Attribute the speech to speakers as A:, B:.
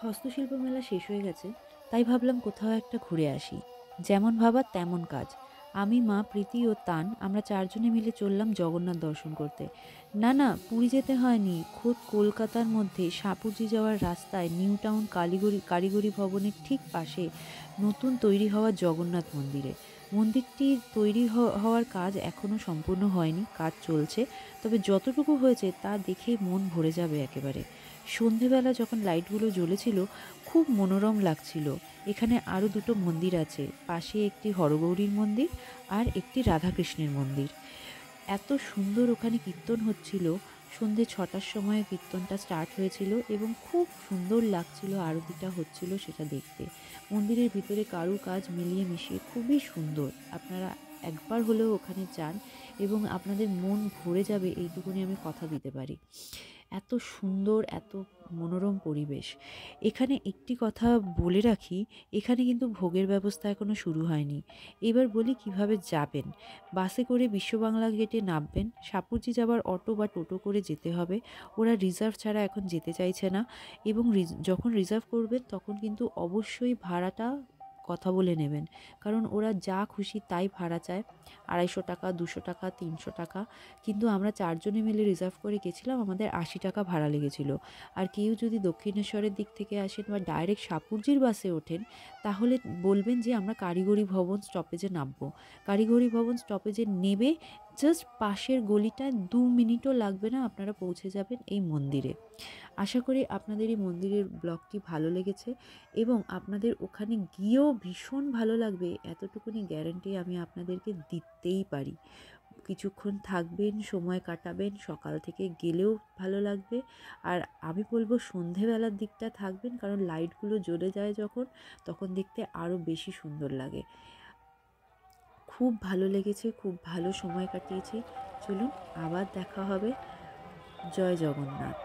A: হস্তশিল্প মেলা শেষ হয়ে গেছে, তাই ভাবলাম কোথাও একটা ঘুরে আসি। যেমন ভাবা তেমন কাজ। আমি, মা, প্রীতি ও তান আমরা চারজনে মিলে চললাম জগন্নাথ দর্শন করতে। না না, পুরী যেতে হয়নি, খোদ কলকাতার মধ্যে সাপুজি যাওয়ার রাস্তায় নিউ টাউন কারিগরি ভবনের ঠিক পাশে নতুন তৈরি হওয়া জগন্নাথ মন্দিরে। মন্দিরটির তৈরি হওয়ার কাজ এখনও সম্পূর্ণ হয়নি, কাজ চলছে। তবে যতটুকু হয়েছে তা দেখেই মন ভরে যাবে একেবারে। সন্ধেবেলা যখন লাইটগুলো জ্বলেছিল, খুব মনোরম লাগছিল। এখানে আরও দুটো মন্দির আছে, পাশে একটি হরগৌরীর মন্দির আর একটি রাধাকৃষ্ণের মন্দির। এত সুন্দর ওখানে কীর্তন হচ্ছিল। সন্ধে ৬টার সময় কীর্তনটা স্টার্ট হয়েছিল এবং খুব সুন্দর লাগছিল, আরতিটা হচ্ছিল সেটা দেখতে। মন্দিরের ভিতরে কারুকাজ মিলিয়ে মিশিয়ে খুবই সুন্দর। আপনারা একবার হলেও ওখানে যান এবং আপনাদের মন ভরে যাবে, এইটুকুনি আমি কথা দিতে পারি। এত সুন্দর, এত মনোরম পরিবেশ। এখানে একটি কথা বলে রাখি, এখানে কিন্তু ভোগের ব্যবস্থা এখনও শুরু হয়নি। এবার বলি কিভাবে যাবেন। বাসে করে বিশ্ববাংলা গেটে নামবেন, সাপুরজি যাবার অটো বা টোটো করে যেতে হবে। ওরা রিজার্ভ ছাড়া এখন যেতে চাইছে না, এবং যখন রিজার্ভ করবেন তখন কিন্তু অবশ্যই ভাড়াটা কথা বলে নেবেন। কারণ ওরা যা খুশি তাই ভাড়া চায়, ২৫০ টাকা, ২০০ টাকা, ৩০০ টাকা। কিন্তু আমরা চারজনে মিলে রিজার্ভ করে গেছিলাম, আমাদের ৮০ টাকা ভাড়া লেগেছিল। আর কেউ যদি দক্ষিণেশ্বরের দিক থেকে আসেন বা ডাইরেক্ট সাপুরজির বাসে ওঠেন, তাহলে বলবেন যে আমরা কারিগরি ভবন স্টপেজে নামবো। কারিগরি ভবন স্টপেজে নেবে জাস্ট পাশের গলিটা, ২ মিনিটও লাগবে না, আপনারা পৌঁছে যাবেন এই মন্দিরে। আশা করি আপনাদের এই মন্দিরের ব্লগটি ভালো লেগেছে এবং আপনাদের ওখানে গিয়েও ভীষণ ভালো লাগবে, এতটুকুনি গ্যারান্টি আমি আপনাদেরকে দিতেই পারি। কিছুক্ষণ থাকবেন, সময় কাটাবেন, সকাল থেকে গেলেও ভালো লাগবে। আর আমি বলবো সন্ধেবেলার দিকটা থাকবেন, কারণ লাইটগুলো জ্বলে যায় যখন, তখন দেখতে আরও বেশি সুন্দর লাগে। খুব ভালো লেগেছে, খুব ভালো সময় কাটিয়েছি। চলুন আবার দেখা হবে। জয় জগন্নাথ।